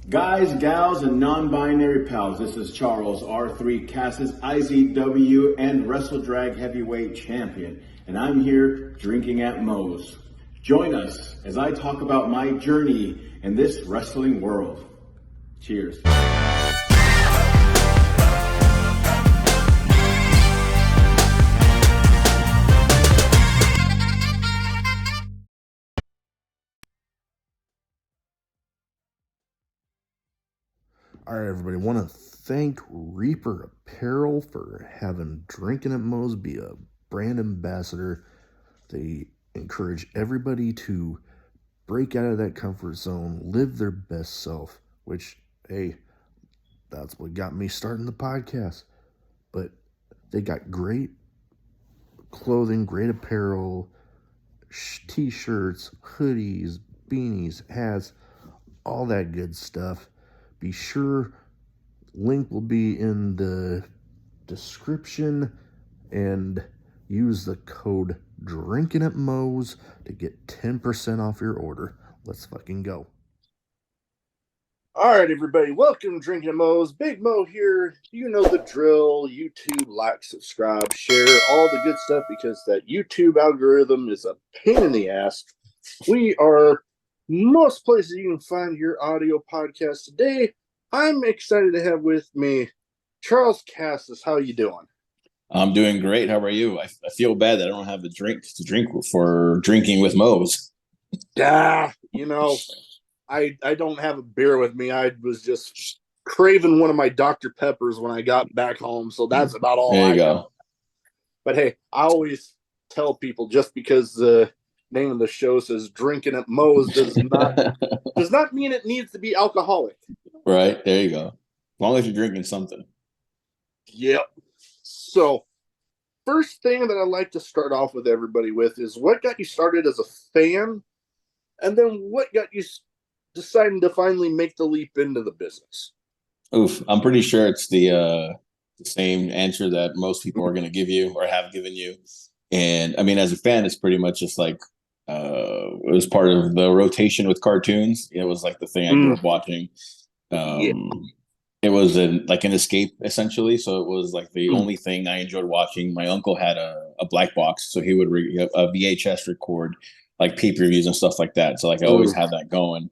Guys, gals, and non-binary pals, this is Charles, R3 Cassus, IZW, and Wrestle Drag Heavyweight Champion, and I'm here drinking at Moe's. Join us as I talk about my journey in this wrestling world. Cheers. All right, everybody. Want to thank Reaper Apparel for having Drinkin at Moe's be a brand ambassador. They encourage everybody to break out of that comfort zone, live their best self, which, hey, that's what got me starting the podcast. But they got great clothing, great apparel, t-shirts, hoodies, beanies, hats, all that good stuff. Be sure, link will be in the description, and use the code Drinkin at Moe's to get 10% off your order. Let's fucking go. All right, everybody, welcome to Drinkin at Moe's. Big Mo here. You know the drill. YouTube, like, subscribe, share, all the good stuff, because that YouTube algorithm is a pain in the ass. We are most places you can find your audio podcast. Today, I'm excited to have with me Charles Cassus. How you doing? I'm doing great. How are you? I feel bad that I don't have a drink to drink for drinking with Moe's. You know, I don't have a beer with me. I was just craving one of my Dr. Peppers when I got back home, so that's about all There you I go. got. But hey, I always tell people, just because the name of the show says Drinkin at Moe's does not mean it needs to be alcoholic. Right, there you go. As long as you're drinking something. Yep. So, first thing that I'd like to start off with everybody with is what got you started as a fan, and then what got you deciding to finally make the leap into the business? Oof, I'm pretty sure it's the same answer that most people are going to give you or have given you. And I mean, as a fan, it's pretty much just like it was part of the rotation with cartoons. It was like the thing I grew up watching. It was like an escape, essentially. So it was like the only thing I enjoyed watching. My uncle had a black box, so he would a VHS record like pay-per-views and stuff like that. So like I always had that going.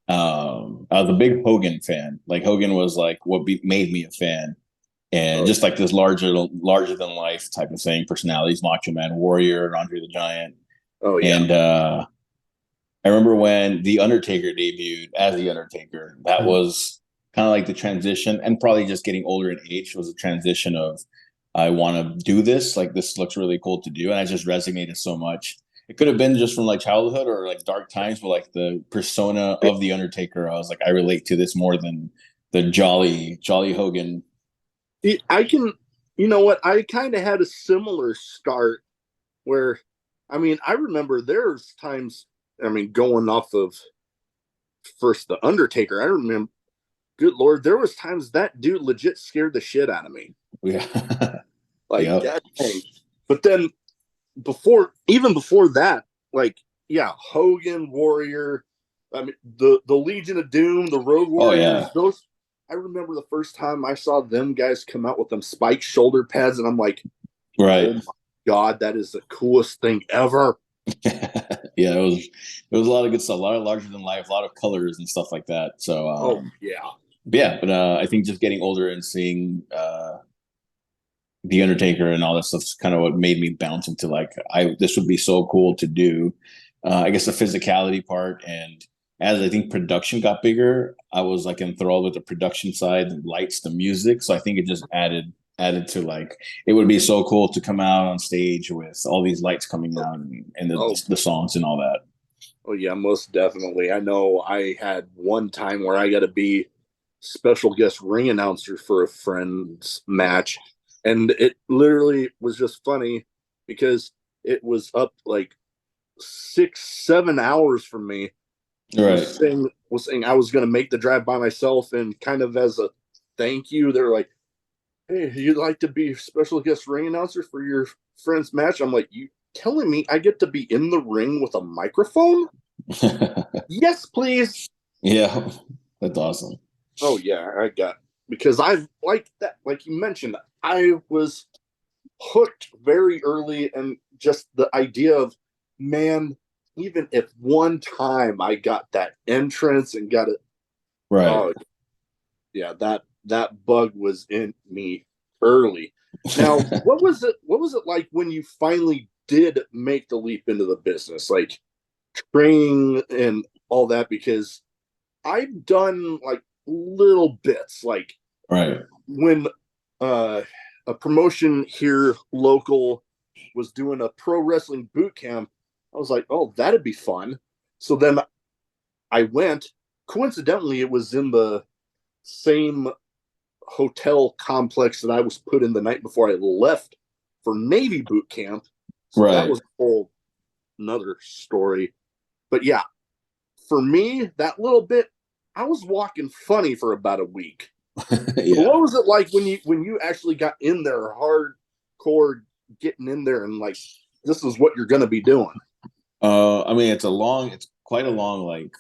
I was a big Hogan fan. Like Hogan was like what made me a fan, and just like this larger than life type of thing. Personalities: Macho Man, Warrior, Andre the Giant. Oh yeah. And I remember when The Undertaker debuted as The Undertaker. That was kind of like the transition, and probably just getting older in age was a transition of I want to do this. Like this looks really cool to do, and I just resonated so much. It could have been just from like childhood or like dark times, but like the persona of The Undertaker, I was like, I relate to this more than the jolly Hogan. I can, you know what? I kind of had a similar start where, I mean, I remember there's times, I mean, going off of first The Undertaker, I remember, good Lord, there was times that dude legit scared the shit out of me. Yeah. Like, that thing. But then even before that, like, yeah, Hogan, Warrior, I mean, the Legion of Doom, the Road Warriors, those, I remember the first time I saw them guys come out with them spiked shoulder pads, and I'm like, right. Oh my God, that is the coolest thing ever. Yeah, it was a lot of good stuff, a lot of larger than life, a lot of colors and stuff like that. So but I think just getting older and seeing The Undertaker and all that stuff's kind of what made me bounce into like this would be so cool to do. I guess the physicality part, and as I think production got bigger, I was like enthralled with the production side, the lights, the music. So I think it just added to like it would be so cool to come out on stage with all these lights coming out and the songs and all that. Oh yeah, most definitely. I know I had one time where I got to be special guest ring announcer for a friend's match, and it literally was just funny because it was up like 6-7 hours from me. Right. Was saying I was going to make the drive by myself, and kind of as a thank you, they're like, hey, you'd like to be special guest ring announcer for your friend's match? I'm like, you telling me I get to be in the ring with a microphone? Yes, please. Yeah. That's awesome. Oh yeah, because I like that, like you mentioned, I was hooked very early, and just the idea of, man, even if one time I got that entrance and got it, Right. oh yeah, that bug was in me early. Now, what was it like when you finally did make the leap into the business, like training and all that? Because I've done like little bits, like Right. when a promotion here local was doing a pro wrestling boot camp. I was like, oh, that'd be fun. So then I went. Coincidentally, it was in the same hotel complex that I was put in the night before I left for Navy boot camp. So that Right. was a whole another story. But yeah, for me, that little bit, I was walking funny for about a week. Yeah. What was it like when you actually got in there hardcore, getting in there and like, this is what you're going to be doing? I mean, it's quite a long like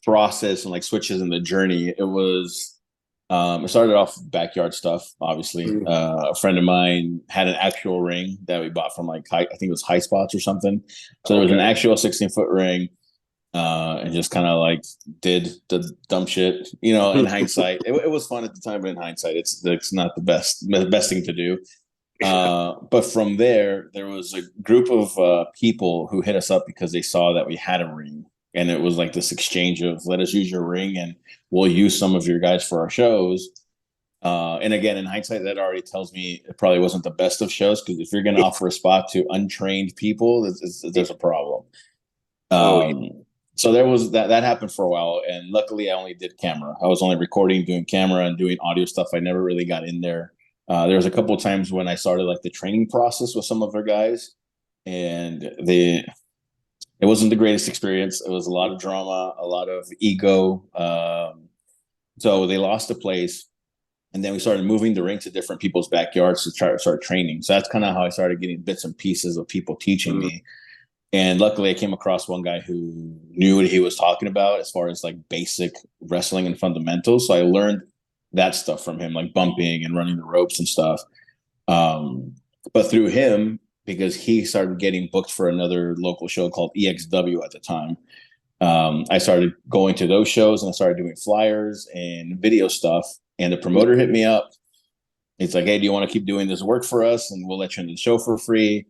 process and like switches in the journey. It started off backyard stuff, obviously. A friend of mine had an actual ring that we bought from like I think it was High Spots or something. So there was an actual 16-foot ring, and just kind of like did the dumb shit. In hindsight, it was fun at the time, but in hindsight, it's not the best thing to do. But from there was a group of people who hit us up because they saw that we had a ring, and it was like this exchange of, let us use your ring and we'll use some of your guys for our shows. And again, in hindsight, that already tells me it probably wasn't the best of shows, because if you're going to offer a spot to untrained people, there's a problem. So there was that happened for a while, and luckily I only did camera. I was only recording, doing camera, and doing audio stuff. I never really got in there. There was a couple of times when I started like the training process with some of their guys, and it wasn't the greatest experience. It was a lot of drama, a lot of ego. So they lost the place, and then we started moving the ring to different people's backyards to start training. So that's kind of how I started getting bits and pieces of people teaching me. And luckily, I came across one guy who knew what he was talking about as far as like basic wrestling and fundamentals. So I learned that stuff from him, like bumping and running the ropes and stuff. But through him, because he started getting booked for another local show called EXW at the time, I started going to those shows, and I started doing flyers and video stuff. And the promoter hit me up. It's like, hey, do you want to keep doing this work for us? And we'll let you in the show for free.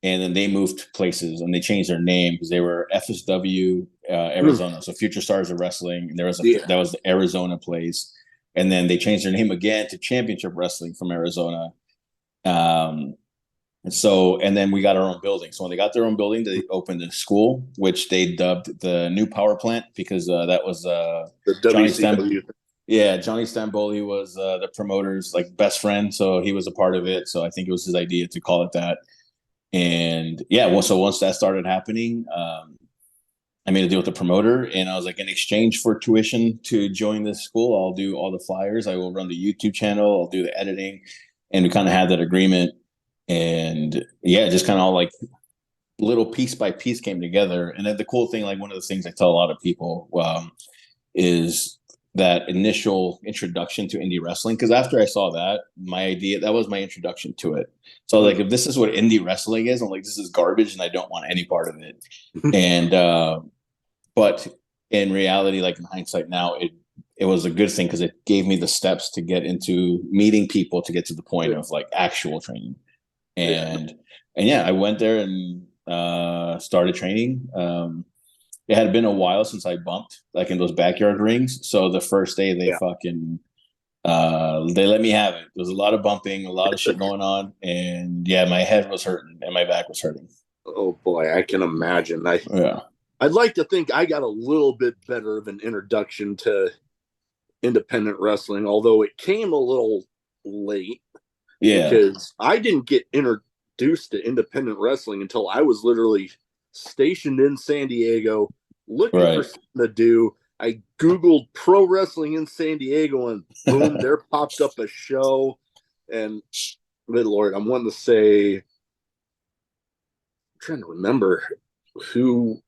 And then they moved places, and they changed their name because they were FSW Arizona, so Future Stars of Wrestling. And that was the Arizona place, and then they changed their name again to Championship Wrestling from Arizona. And then we got our own building. So when they got their own building, they opened a school, which they dubbed the New Power Plant, because that was The Johnny WCW. Johnny Stamboli was the promoter's like best friend, so he was a part of it. So I think it was his idea to call it that. And so once that started happening, I made a deal with the promoter, and I was like, in exchange for tuition to join this school, I'll do all the flyers, I will run the YouTube channel, I'll do the editing. And we kind of had that agreement, and just kind of all like little piece by piece came together. And then the cool thing, like one of the things I tell a lot of people, is that initial introduction to indie wrestling, because after I saw that was my introduction to it. So like, if this is what indie wrestling is, I'm like, this is garbage and I don't want any part of it. And but in reality, like in hindsight now, it was a good thing, because it gave me the steps to get into meeting people to get to the point of like actual training. And I went there and started training. It had been a while since I bumped like in those backyard rings. So the first day they they let me have it. There was a lot of bumping, a lot of shit going on. And my head was hurting and my back was hurting. Oh boy, I can imagine. I'd like to think I got a little bit better of an introduction to independent wrestling, although it came a little late. Yeah. Because I didn't get introduced to independent wrestling until I was literally stationed in San Diego, looking for something to do. I Googled pro wrestling in San Diego, and boom, there popped up a show. And good Lord, I'm wanting to say, I'm trying to remember who,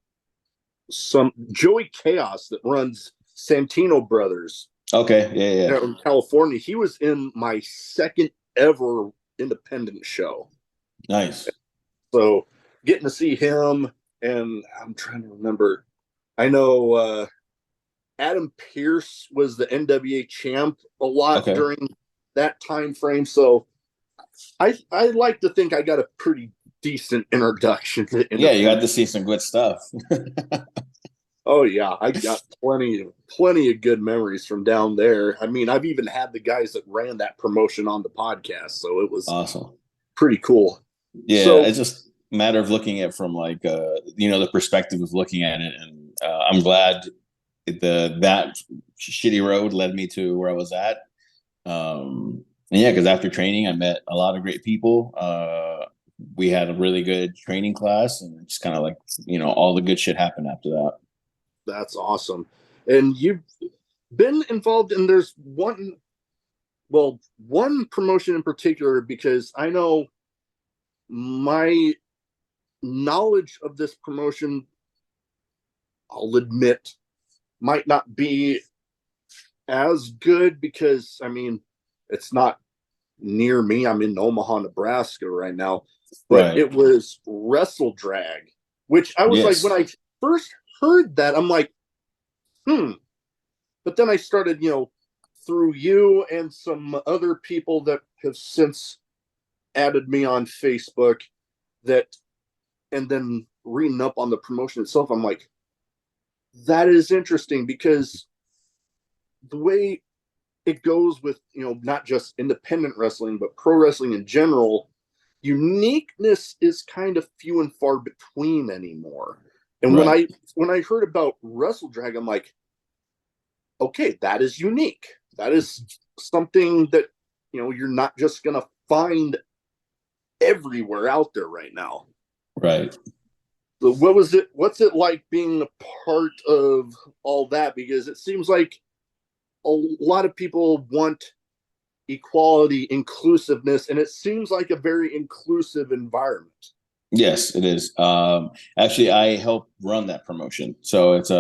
some Joey Chaos that runs Santino Brothers Okay, yeah. in California. He was in my second ever independent show. Nice. So getting to see him, and I'm trying to remember. I know Adam Pearce was the NWA champ a lot Okay. during that time frame. So I like to think I got a pretty decent introduction to Yeah, you got to see some good stuff. Oh yeah, I got plenty of good memories from down there. I mean, I've even had the guys that ran that promotion on the podcast, so it was Awesome. pretty cool. Yeah, So it's just a matter of looking at from like the perspective of looking at it, and I'm glad that shitty road led me to where I was at. And yeah, because after training, I met a lot of great people. We had a really good training class, and just kind of like all the good shit happened after that. that's awesome. And you've been involved in there's one promotion in particular, because I know my knowledge of this promotion, I'll admit, might not be as good, because I mean, it's not near me. I'm in Omaha, Nebraska right now, but Right. it was Wrestle Drag, which I was like, Yes. when I first heard that, I'm like, but then I started, through you and some other people that have since added me on Facebook, and then reading up on the promotion itself, I'm like, that is interesting, because the way it goes with, not just independent wrestling, but pro wrestling in general, uniqueness is kind of few and far between anymore. And Right. when I heard about Wrestle Drag, I'm like, okay, that is unique. That is something that, you're not just gonna find everywhere out there right now. Right. So what's it like being a part of all that? Because it seems like a lot of people want equality, inclusiveness, and it seems like a very inclusive environment. Yes, it is. Actually, I help run that promotion, so it's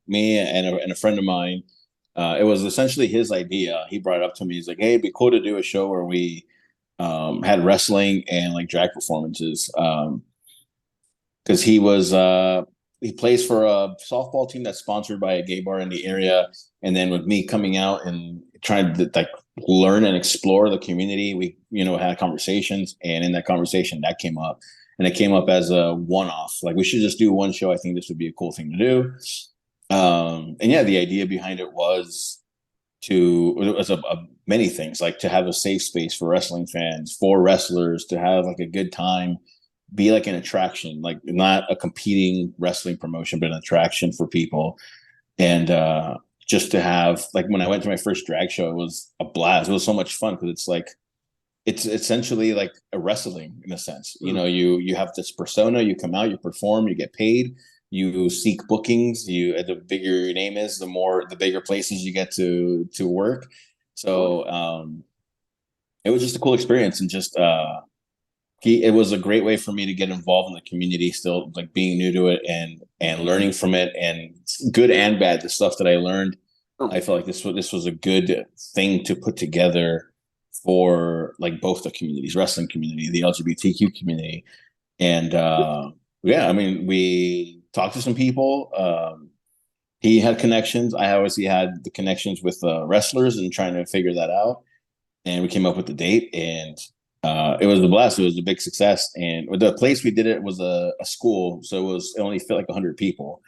me and a friend of mine. It was essentially his idea. He brought it up to me. He's like, "Hey, it'd be cool to do a show where we had wrestling and like drag performances." Because he plays for a softball team that's sponsored by a gay bar in the area, and then with me coming out and trying to like learn and explore the community, we had conversations, and in that conversation that came up, and it came up as a one-off, like we should just do one show. I think this would be a cool thing to do. And yeah, the idea behind it was many things, like to have a safe space for wrestling fans, for wrestlers to have like a good time, be like an attraction, like not a competing wrestling promotion, but an attraction for people. And just to have, like, when I went to my first drag show, it was a blast. It was so much fun, because it's essentially like a wrestling in a sense. You have this persona, you come out, you perform, you get paid, you seek bookings. The bigger your name is, the bigger places you get to work. So it was just a cool experience, and just it was a great way for me to get involved in the community, still like being new to it, and learning from it, and good and bad, the stuff that I learned. I felt like this was a good thing to put together for like both the communities, wrestling community, the LGBTQ community. And yeah, I mean, we talked to some people. He had connections. I obviously had the connections with wrestlers, and trying to figure that out. And we came up with the date, and it was a blast. It was a big success. And the place we did it was a school, so it only fit like 100 people.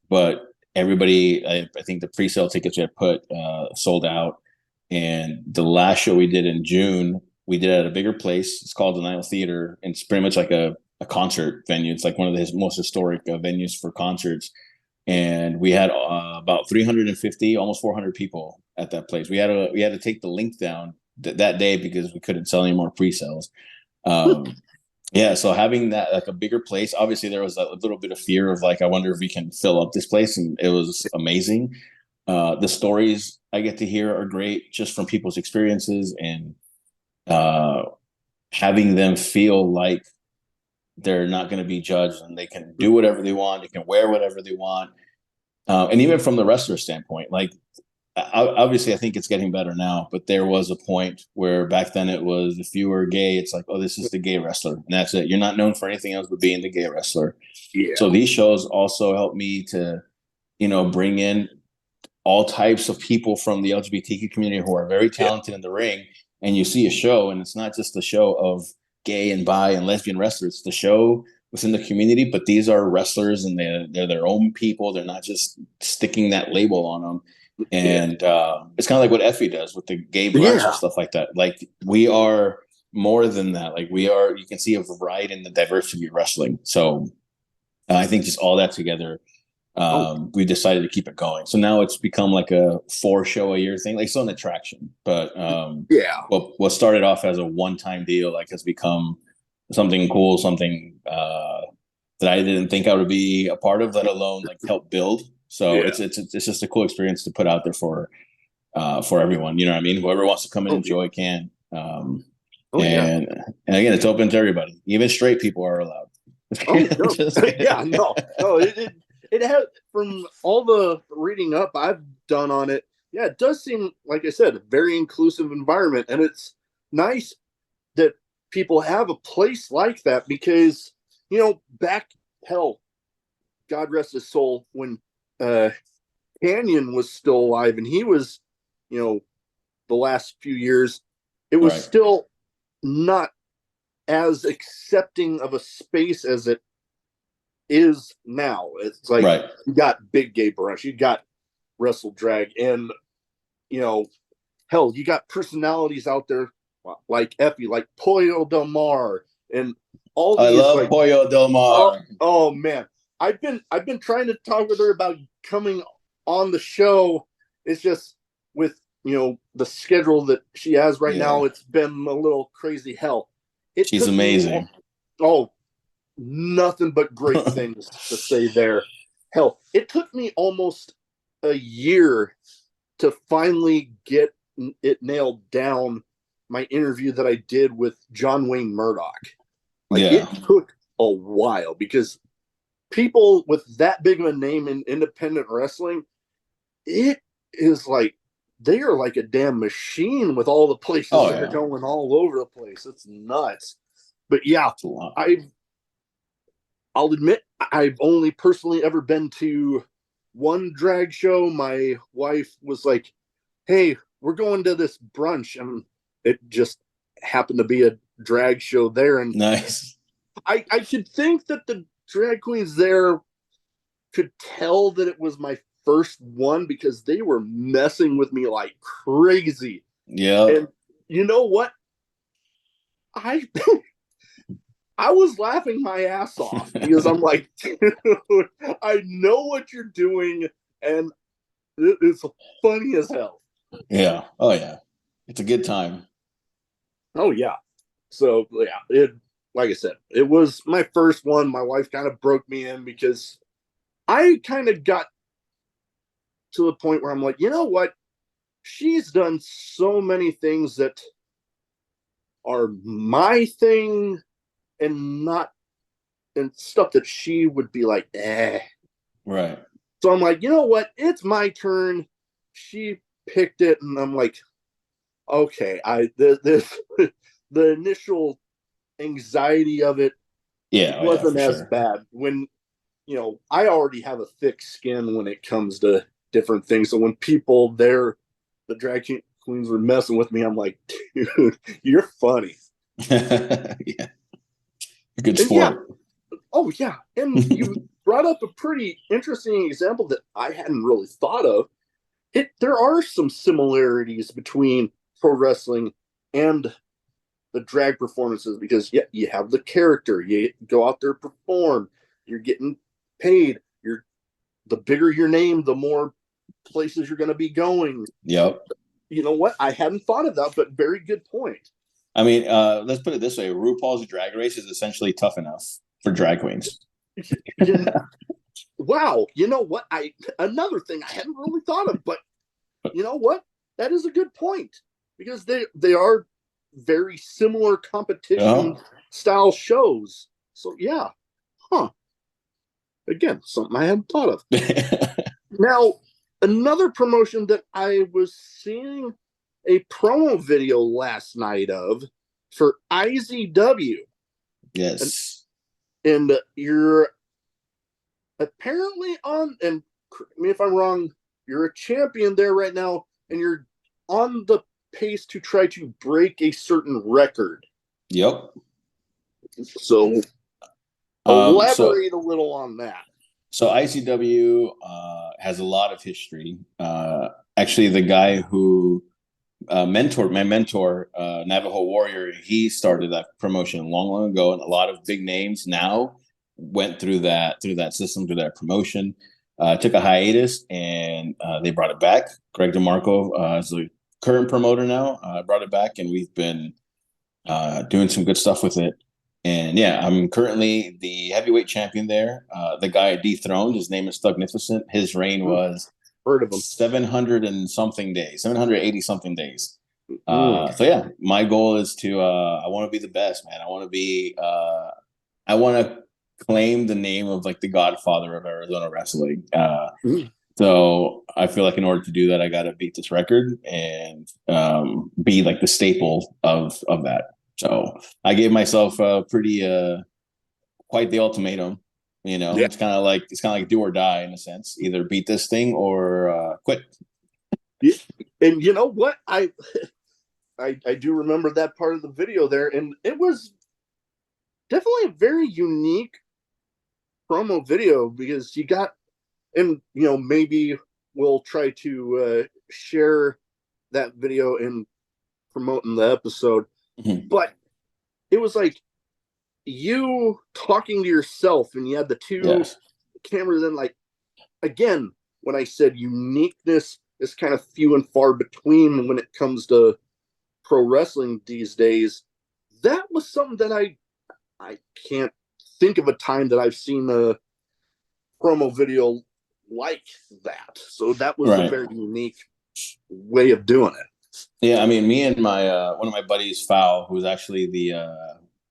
But everybody, I think the pre-sale tickets we had put sold out. And the last show we did in June, we did it at a bigger place. It's called the Nile Theater, and it's pretty much like a concert venue. It's like one of the most historic venues for concerts. And we had about 350, almost 400 people at that place. We had to take the link down that day because we couldn't sell any more pre-sales. Yeah, so having that, like, a bigger place, obviously there was a little bit of fear of like, I wonder if we can fill up this place, and it was amazing. The stories I get to hear are great, just from people's experiences, and having them feel like they're not going to be judged, and they can do whatever they want, they can wear whatever they want. And even from the wrestler standpoint, like obviously I think it's getting better now, but there was a point where back then it was if you were gay, it's like, oh, this is the gay wrestler, and that's it. You're not known for anything else but being the gay wrestler. Yeah. So these shows also help me to, bring in all types of people from the LGBTQ community who are very talented in the ring. And you see a show, and it's not just a show of gay and bi and lesbian wrestlers. It's the show within the community, but these are wrestlers, and they're their own people. They're not just sticking that label on them. And it's kind of like what Effie does with the gay brunch and stuff like that. Like, we are more than that. Like, you can see a variety in the diversity of wrestling. So I think just all that together, we decided to keep it going. So now it's become like a 4-show-a-year thing, like still an attraction. But what started off as a one-time deal, like, has become something cool, something that I didn't think I would be a part of, let alone like help build. So it's just a cool experience to put out there for everyone. You know what I mean? Whoever wants to come and enjoy can. And again, it's open to everybody. Even straight people are allowed. It has, from all the reading up I've done on it. Yeah, it does seem, like I said, a very inclusive environment, and it's nice that people have a place like that because, back, hell, God rest his soul, when Canyon was still alive and he was, the last few years, it was still not as accepting of a space as it is now. It's like you got Big Gay Brunch, you got Wrestle Drag, and hell, you got personalities out there like Effie, like Pollo Del Mar, and all these. I love Pollo Del Mar. Oh man, I've been trying to talk with her about coming on the show. It's just with the schedule that she has right now, it's been a little crazy. Hell, she's amazing. Nothing but great things to say there. Hell, it took me almost a year to finally get it nailed down, my interview that I did with John Wayne Murdoch. It took a while because people with that big of a name in independent wrestling, it is like they are like a damn machine with all the places that are going all over the place. It's nuts. But yeah, I'll admit I've only personally ever been to one drag show. My wife was like, hey, we're going to this brunch. And it just happened to be a drag show there. And nice. I could think that the drag queens there could tell that it was my first one because they were messing with me like crazy. Yeah. And you know what? I was laughing my ass off because I'm like, dude, I know what you're doing, and it's funny as hell. Yeah. Oh, yeah. It's a good time. Oh, yeah. So, yeah, like I said, it was my first one. My wife kind of broke me in because I kind of got to the point where I'm like, you know what? She's done so many things that are my thing, and stuff that she would be like, eh. Right. So I'm like, you know what? It's my turn. She picked it, and I'm like, okay. The initial anxiety of it wasn't as bad. When I already have a thick skin when it comes to different things. So when people the drag queens were messing with me, I'm like, dude, you're funny. Yeah. Good sport. Oh, yeah. And you brought up a pretty interesting example that I hadn't really thought of. There are some similarities between pro wrestling and the drag performances because, you have the character. You go out there, perform. You're getting paid. The bigger your name, the more places you're going to be going. Yep. You know what? I hadn't thought of that, but very good point. I mean, let's put it this way. RuPaul's Drag Race is essentially Tough Enough for drag queens. Wow. You know what? Another thing I hadn't really thought of, but you know what? That is a good point because they are very similar competition style shows. So, yeah. Huh. Again, something I hadn't thought of. Now, another promotion that I was seeing a promo video last night of for IZW. Yes. And you're apparently on, and correct me if I'm wrong, you're a champion there right now, and you're on the pace to try to break a certain record. Yep. So elaborate a little on that. So ICW has a lot of history. Actually, the guy who mentored my mentor, Navajo Warrior, he started that promotion long, long ago, and a lot of big names now went through that system, through that promotion. Took a hiatus, and they brought it back. Greg DeMarco is the current promoter now. Brought it back, and we've been doing some good stuff with it. And yeah, I'm currently the heavyweight champion there. The guy dethroned, his name is Thugnificent. His reign was heard of him 700 and something days, 780 something days. So yeah, my goal is to I want to be the best, man. I want to be I want to claim the name of like the godfather of Arizona wrestling. So I feel like in order to do that, I got to beat this record and be like the staple of that. So I gave myself a pretty quite the ultimatum. You know, it's kind of like do or die in a sense. Either beat this thing or quit. Yeah. And you know what? I do remember that part of the video there, and it was definitely a very unique promo video because you got, and you know, maybe we'll try to share that video and promote in the episode. But it was like you talking to yourself, and you had the two cameras, and like, again, when I said uniqueness is kind of few and far between when it comes to pro wrestling these days, that was something that I can't think of a time that I've seen a promo video like that. So that was a very unique way of doing it. Yeah, I mean, me and my one of my buddies, Fowl, who's actually the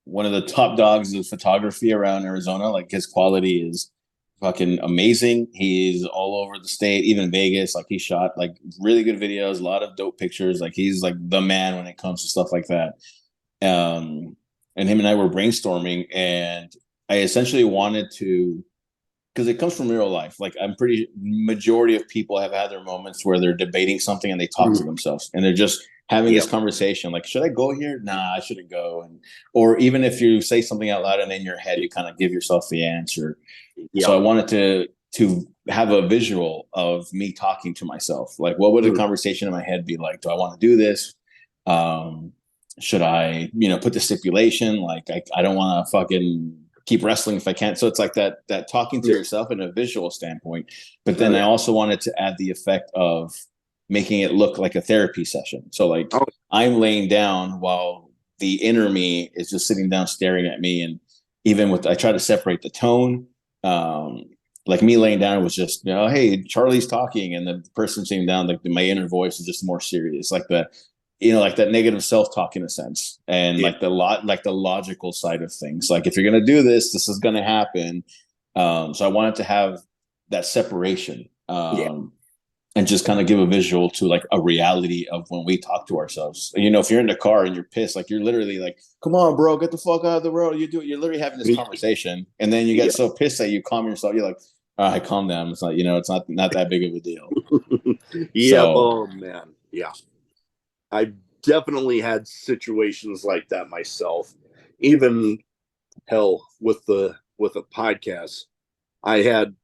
one of the top dogs of photography around Arizona. Like his quality is fucking amazing. He's all over the state, even Vegas. Like he shot like really good videos, a lot of dope pictures. Like he's like the man when it comes to stuff like that. And him and I were brainstorming, and I essentially wanted to, because it comes from real life. Like I'm pretty majority of people have had their moments where they're debating something and they talk to themselves, and they're just having this conversation. Like, should I go here? Nah, I shouldn't go. And or even if you say something out loud and in your head you kind of give yourself the answer. So I wanted to have a visual of me talking to myself. Like, what would a conversation in my head be like? Do I want to do this? Should I, put the stipulation? Like, I don't want to fucking keep wrestling if I can't. So it's like that talking to yourself in a visual standpoint. But then I also wanted to add the effect of making it look like a therapy session. So like I'm laying down while the inner me is just sitting down staring at me. And even I try to separate the tone. Like me laying down was just, hey, Charlie's talking, and the person sitting down, like my inner voice is just more serious, like like that negative self-talk in a sense, and like the logical side of things. Like if you're gonna do this, this is gonna happen. So I wanted to have that separation, and just kind of give a visual to like a reality of when we talk to ourselves. If you're in the car and you're pissed, like you're literally like, come on, bro, get the fuck out of the road. You're literally having this conversation, and then you get so pissed that you calm yourself. You're like, all right, calm down. It's not, it's not that big of a deal. Oh man. Yeah. I definitely had situations like that myself. Even hell with a podcast, I had,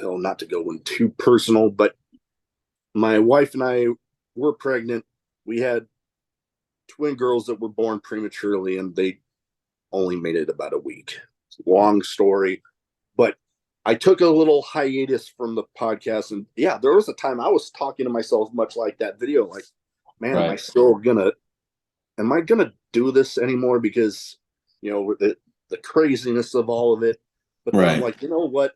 not to go in too personal, but my wife and I were pregnant. We had twin girls that were born prematurely, and they only made it about a week. Long story, but I took a little hiatus from the podcast, and there was a time I was talking to myself much like that video, like, man, am I gonna do this anymore? Because the craziness of all of it. But then I'm like, you know what?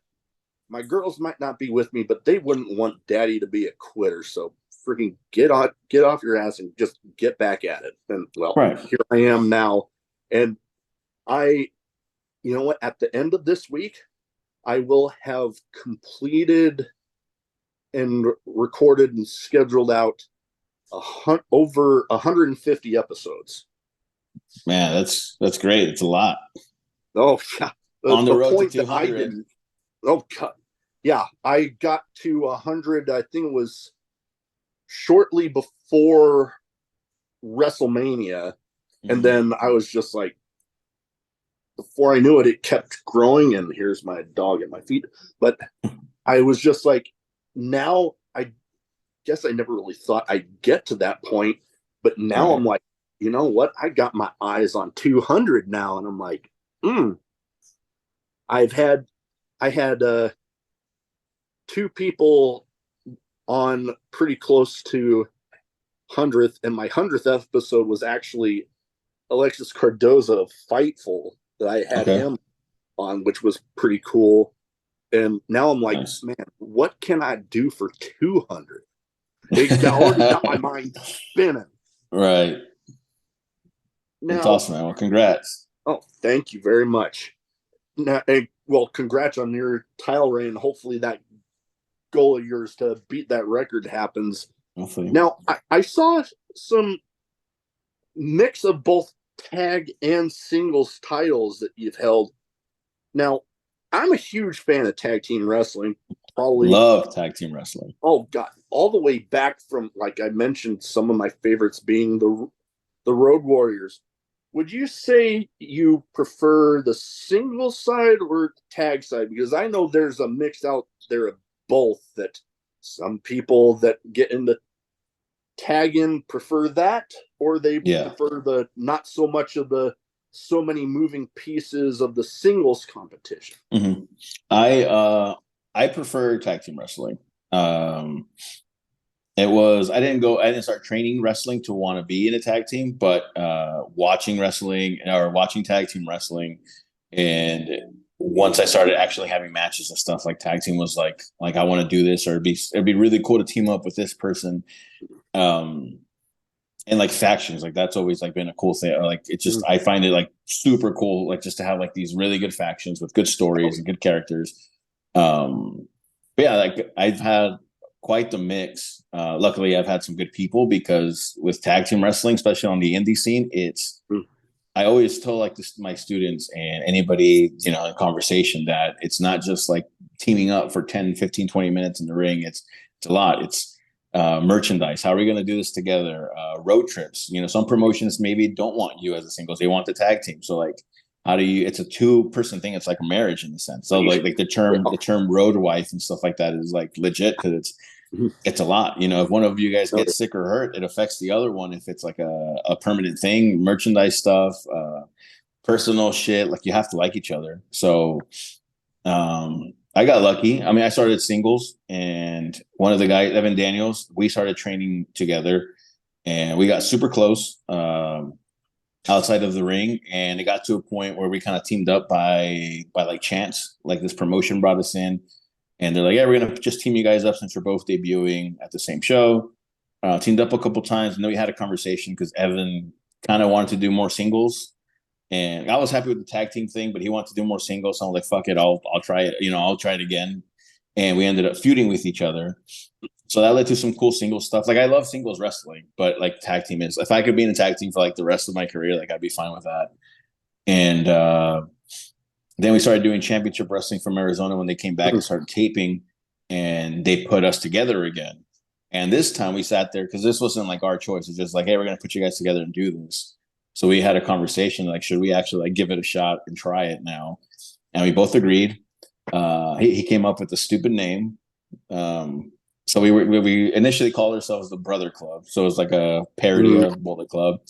My girls might not be with me, but they wouldn't want daddy to be a quitter. So freaking get off your ass and just get back at it. And here I am now. And you know what? At the end of this week, I will have completed and recorded and scheduled out over 150 episodes. Man, that's great. It's a lot. Oh yeah, On the road to point that 200. I didn't. Oh God. Yeah, I got to 100. I think it was shortly before WrestleMania, and then I was just like, before I knew it, it kept growing. And here's my dog at my feet. But I was just like, now I guess I never really thought I'd get to that point. But now Right. I'm like, you know what? I got my eyes on 200 now, and I'm like, I had two people on pretty close to 100th, and my 100th episode was actually Alexis Cardoza of Fightful that I had him on, which was pretty cool. And now I'm like, Nice. man, what can I do for 200? It already got my mind spinning. Right. Now, that's awesome, man. Well, congrats. Oh, thank you very much. Now, well, congrats on your title reign. Hopefully that goal of yours to beat that record happens. Hopefully. Now, I saw some mix of both tag and singles titles that you've held. Now, I'm a huge fan of tag team wrestling. Probably love tag team wrestling. Oh God, all the way back from, like I mentioned, some of my favorites being the Road Warriors. Would you say you prefer the single side or tag side? Because I know there's a mix out there of both, that some people that get into tagging prefer that, or they prefer the not so much of the so many moving pieces of the singles competition. Mm-hmm. I prefer tag team wrestling. I didn't start training wrestling to want to be in a tag team, but watching wrestling or watching tag team wrestling, and once I started actually having matches and stuff, like tag team was like I want to do this, or it'd be really cool to team up with this person. And like factions, like that's always like been a cool thing. Like it's just, I find it like super cool, like just to have like these really good factions with good stories and good characters. But yeah, like I've had quite the mix. Luckily, I've had some good people, because with tag team wrestling, especially on the indie scene, I always tell like my students and anybody, in conversation, that it's not just like teaming up for 10, 15, 20 minutes in the ring. It's a lot. It's merchandise. How are we going to do this together? Road trips. Some promotions maybe don't want you as a singles. They want the tag team. So like, how do you? It's a 2-person thing. It's like a marriage in a sense. So like the term road wife and stuff like that is like legit, because it's a lot. If one of you guys gets sick or hurt, it affects the other one. If it's like a permanent thing, merchandise stuff, personal shit, like you have to like each other. So I got lucky. I mean, I started singles, and one of the guys, Evan Daniels, we started training together, and we got super close outside of the ring. And it got to a point where we kind of teamed up by like chance. Like this promotion brought us in, and they're like, yeah, we're going to just team you guys up since you're both debuting at the same show. Teamed up a couple times, and then we had a conversation because Evan kind of wanted to do more singles. And I was happy with the tag team thing, but he wanted to do more singles. So I was like, fuck it, I'll try it. I'll try it again. And we ended up feuding with each other. So that led to some cool singles stuff. Like I love singles wrestling, but like tag team is, if I could be in a tag team for like the rest of my career, like I'd be fine with that. And then we started doing championship wrestling from Arizona when they came back and started taping, and they put us together again. And this time we sat there, because this wasn't like our choice. It's just like, hey, we're going to put you guys together and do this. So we had a conversation, like, should we actually like give it a shot and try it now? And we both agreed. He came up with a stupid name. So we initially called ourselves the Brother Club. So it was like a parody of Bullet Club.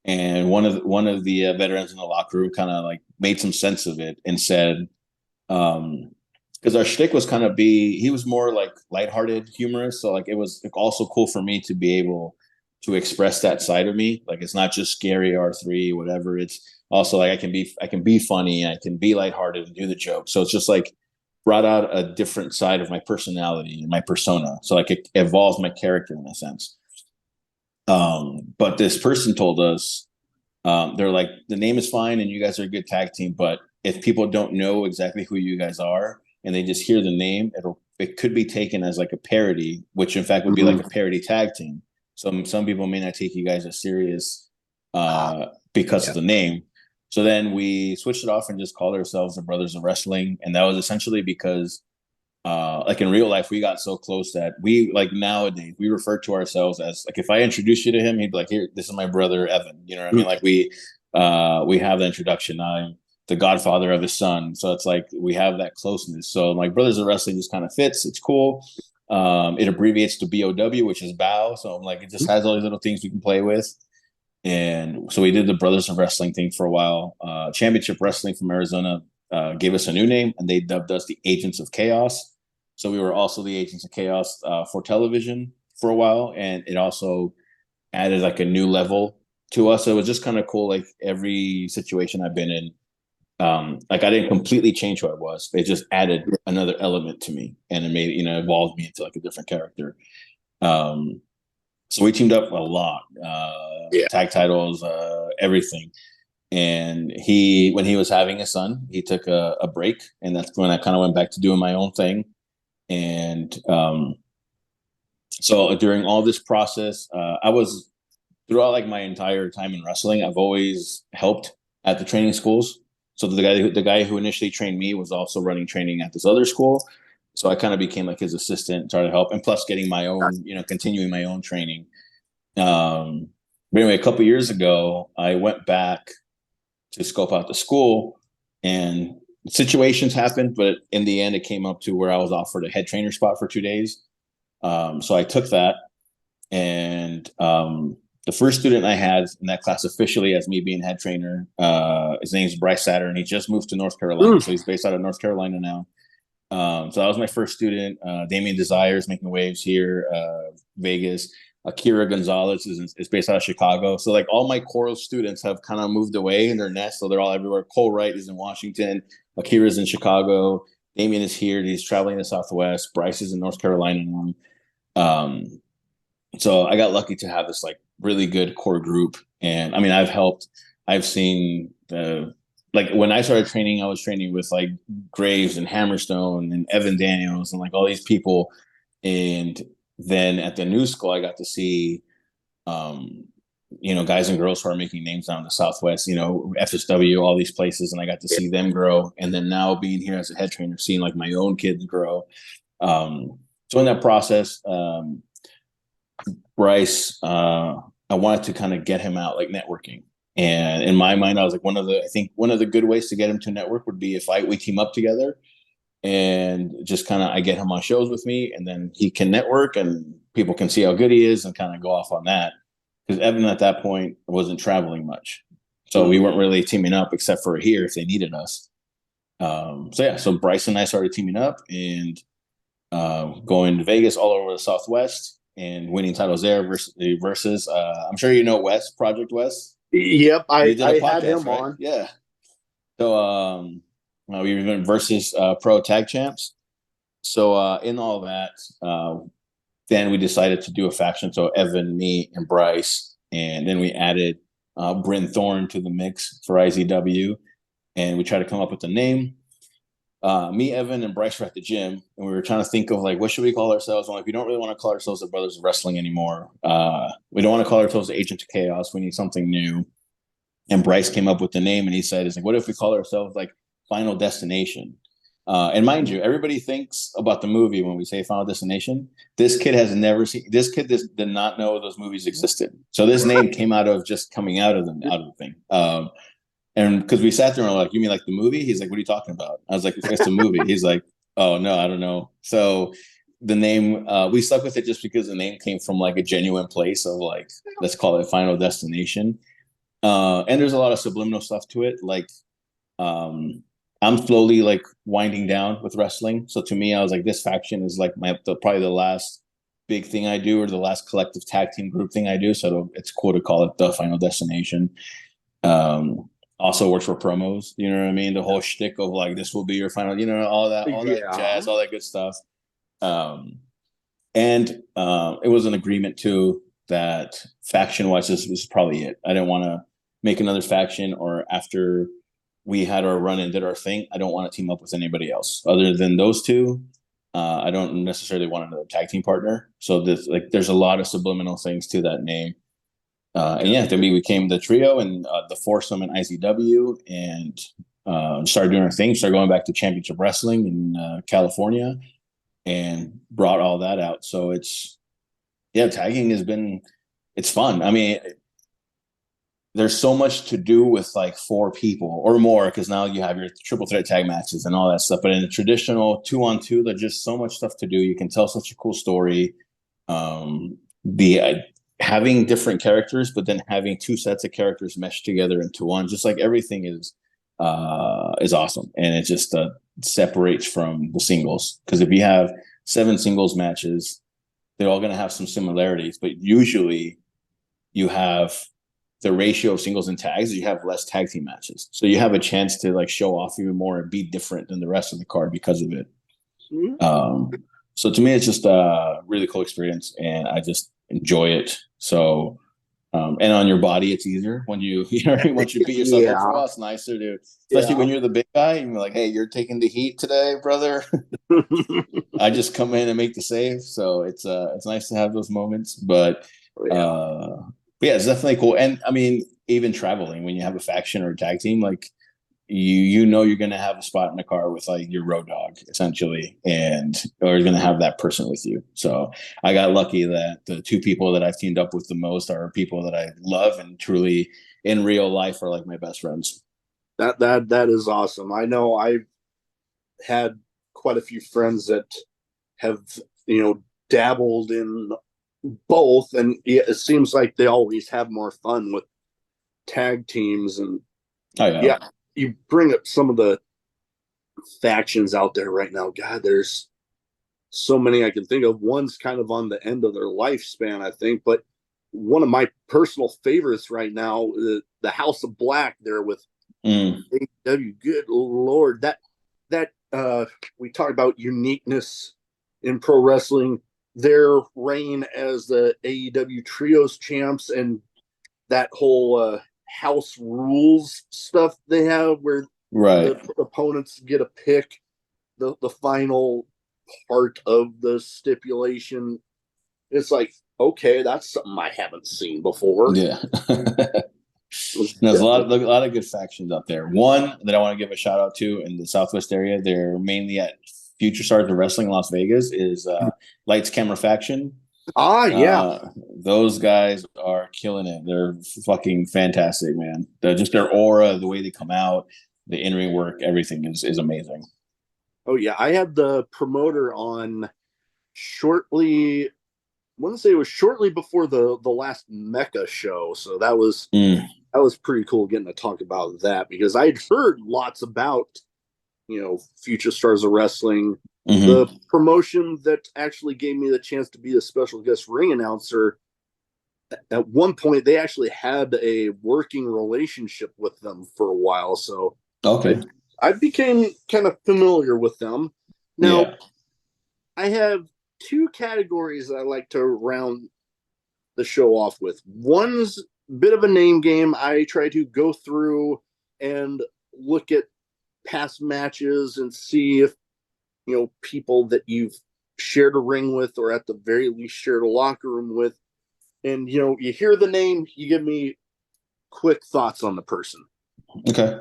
And one of the veterans in the locker room kind of like made some sense of it and said, because our shtick was kind of he was more like lighthearted, humorous. So like it was also cool for me to be able to express that side of me. Like it's not just scary R3, whatever. It's also like I can be funny, I can be lighthearted and do the joke. So it's just like brought out a different side of my personality and my persona. So like it evolved my character in a sense. But this person told us, they're like, the name is fine and you guys are a good tag team, but if people don't know exactly who you guys are and they just hear the name, it could be taken as like a parody, which in fact would be like a parody tag team. So some people may not take you guys as serious because of the name. So then we switched it off and just called ourselves the Brothers of Wrestling, and that was essentially because like in real life we got so close that we, like, nowadays we refer to ourselves as, like, if I introduce you to him, he'd be like, here, this is my brother Evan, you know what I mean? Like we have the introduction. I'm the godfather of his son, so it's like we have that closeness. So like Brothers of Wrestling just kind of fits. It's cool. It abbreviates to BOW, which is bow, so like it just has all these little things we can play with. And so we did the Brothers of Wrestling thing for a while. Championship Wrestling from Arizona gave us a new name, and they dubbed us the Agents of Chaos. So we were also the Agents of Chaos for television for a while, and it also added like a new level to us. So it was just kind of cool. Like every situation I've been in, like I didn't completely change who I was. It just added another element to me, and it made, evolved me into like a different character. So we teamed up a lot, tag titles, everything. And when he was having a son, he took a break, and that's when I kind of went back to doing my own thing. And so during all this process, I was, throughout like my entire time in wrestling, I've always helped at the training schools. So the guy who initially trained me was also running training at this other school. So I kind of became like his assistant, tried to help, and plus getting my own, continuing my own training. But anyway, a couple years ago, I went back to scope out the school, and situations happened, but in the end, it came up to where I was offered a head trainer spot for 2 days. So I took that, and the first student I had in that class officially as me being head trainer, his name's Bryce Saturn. He just moved to North Carolina, so he's based out of North Carolina now. So that was my first student. Damien Desires making waves here, Vegas. Akira Gonzalez is based out of Chicago. So like all my core students have kind of moved away in their nest, so they're all everywhere. Cole Wright is in Washington. Akira's in Chicago. Damien is here. He's traveling to Southwest. Bryce is in North Carolina now. So I got lucky to have this like really good core group. And I mean, I've seen like when I started training, I was training with like Graves and Hammerstone and Evan Daniels and like all these people. And then at the new school, I got to see, guys and girls who are making names down in the Southwest, FSW, all these places. And I got to see them grow. And then now being here as a head trainer, seeing like my own kids grow. So in that process, Bryce, I wanted to kind of get him out, like networking. And in my mind, I was like, one of the good ways to get him to network would be if we team up together and just kind of, I get him on shows with me, and then he can network and people can see how good he is and kind of go off on that. Because Evan at that point wasn't traveling much. So we weren't really teaming up except for here if they needed us. So Bryce and I started teaming up and going to Vegas, all over the Southwest, and winning titles there versus I'm sure you know Wes, Project Wes. Yep, I had him right? on. Yeah. So we went versus pro tag champs. So in all that, then we decided to do a faction. So Evan, me, and Bryce, and then we added Bryn Thorne to the mix for IZW, and we tried to come up with a name. Me, Evan, and Bryce were at the gym, and we were trying to think of like, what should we call ourselves? I'm like, we don't really want to call ourselves the Brothers of Wrestling anymore. We don't want to call ourselves the Agent of Chaos. We need something new. And Bryce came up with the name, and he said, "Is like, what if we call ourselves like Final Destination?" And mind you, everybody thinks about the movie when we say Final Destination. This kid has never seen. This kid did not know those movies existed. So this name came out of just coming out of the thing. And because we sat there and we're like, "You mean like the movie?" He's like, "What are you talking about?" I was like, "It's the movie." He's like, "Oh no, I don't know." So the name, we stuck with it just because the name came from like a genuine place of like, let's call it Final Destination. And there's a lot of subliminal stuff to it. Like, I'm slowly like winding down with wrestling. So to me, I was like, this faction is like probably the last big thing I do, or the last collective tag team group thing I do. So it's cool to call it the Final Destination. Also works for promos, you know what I mean? The whole shtick of like, this will be your final, all that jazz, all that good stuff. And it was an agreement too that faction wise, this was probably it. I didn't want to make another faction, or after we had our run and did our thing, I don't want to team up with anybody else other than those two. I don't necessarily want another tag team partner. So there's a lot of subliminal things to that name. And yeah, then we became the trio and the foursome in ICW, and started doing our thing. Started going back to championship wrestling in California, and brought all that out. So tagging it's fun. I mean, there's so much to do with like 4 people or more, because now you have your triple threat tag matches and all that stuff. But in the traditional 2-on-2, there's just so much stuff to do. You can tell such a cool story. Having different characters, but then having 2 sets of characters meshed together into one, just like everything is awesome. And it just separates from the singles, because if you have 7 singles matches, they're all going to have some similarities, but usually you have the ratio of singles and tags, you have less tag team matches. So you have a chance to like show off even more and be different than the rest of the card because of it. So to me, it's just a really cool experience, and I just enjoy it. So, and on your body, it's easier when once you beat yourself up for a while, it's nicer to, especially when you're the big guy and you're like, hey, you're taking the heat today, brother. I just come in and make the save. So it's nice to have those moments, but yeah, it's definitely cool. And I mean, even traveling, when you have a faction or a tag team, like you're going to have a spot in the car with like your road dog essentially, or you're going to have that person with you. So I got lucky that the 2 people that I've teamed up with the most are people that I love and truly in real life are like my best friends. That is awesome. I know I've had quite a few friends that have, dabbled in both, and it seems like they always have more fun with tag teams. And you bring up some of the factions out there right now. God, there's so many I can think of. One's kind of on the end of their lifespan, I think, but one of my personal favorites right now, the House of Black there with AEW. Good Lord, that we talk about uniqueness in pro wrestling. Their reign as the AEW Trios champs, and that whole house rules stuff they have, where the opponents get a pick the final part of the stipulation. It's like, okay, that's something I haven't seen before. Yeah. There's a lot of good factions out there. One that I want to give a shout out to in the Southwest area, they're mainly at Future Stars of Wrestling in Las Vegas, is Lights Camera Faction. Those guys are killing it. They're fucking fantastic, man. Just their aura, the way they come out, the in-ring work, everything is amazing. Oh yeah, I had the promoter on shortly. I want to say it was shortly before the last Mecca show, so that was pretty cool getting to talk about that, because I'd heard lots about Future Stars of Wrestling. The promotion that actually gave me the chance to be a special guest ring announcer, at one point they actually had a working relationship with them for a while, so I became kind of familiar with them. Now, I have 2 categories that I like to round the show off with. One's a bit of a name game. I try to go through and look at past matches and see if people that you've shared a ring with, or at the very least shared a locker room with, and you hear the name, you give me quick thoughts on the person. Okay.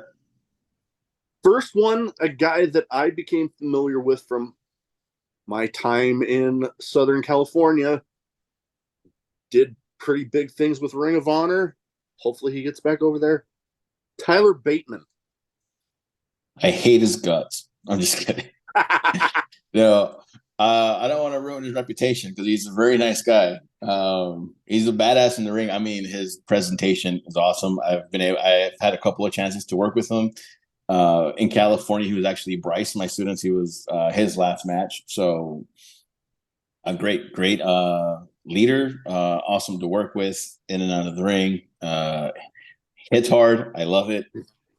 First one, a guy that I became familiar with from my time in Southern California, did pretty big things with Ring of Honor. Hopefully he gets back over there. Tyler Bateman. I hate his guts. I'm just kidding. No, I don't want to ruin his reputation, because he's a very nice guy. He's a badass in the ring. I mean, his presentation is awesome. I've had a couple of chances to work with him. In California, he was actually Bryce, my students. He was his last match. So a great leader, awesome to work with in and out of the ring. Hits hard. I love it.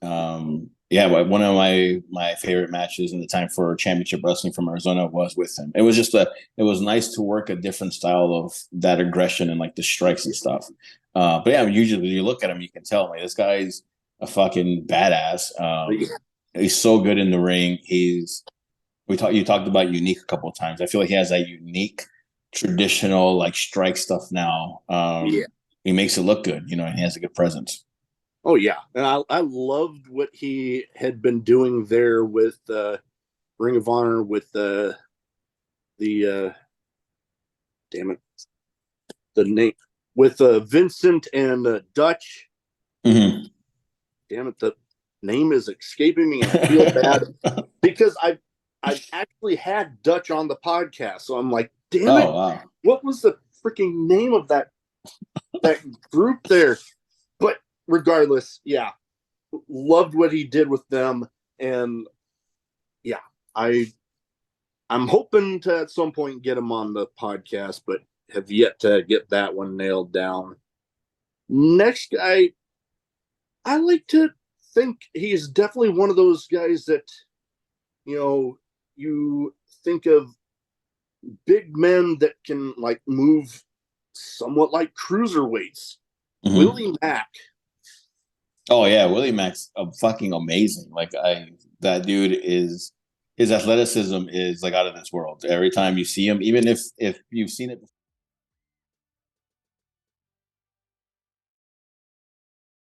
One of my favorite matches in the time for championship wrestling from Arizona was with him. It was it was nice to work a different style of that aggression and like the strikes and stuff. But yeah, usually when you look at him, you can tell, man, this guy's a fucking badass. He's so good in the ring. He's You talked about unique a couple of times. I feel like he has that unique traditional like strike stuff now. Yeah. He makes it look good, and he has a good presence. Oh yeah, and I loved what he had been doing there with Ring of Honor with the damn it, the name with Vincent and Dutch. Mm-hmm. Damn it, the name is escaping me, and I feel bad because I've actually had Dutch on the podcast, so I'm like, damn it, Wow. what was the freaking name of that group there? But regardless, yeah, loved what he did with them, and yeah, I'm hoping to at some point get him on the podcast, but have yet to get that one nailed down. Next guy, I like to think he's definitely one of those guys that, you think of big men that can like move somewhat like cruiserweights. Mm-hmm. Willie Mack. Oh yeah, Willie Mack's fucking amazing. That dude his athleticism is like out of this world. Every time you see him, even if you've seen it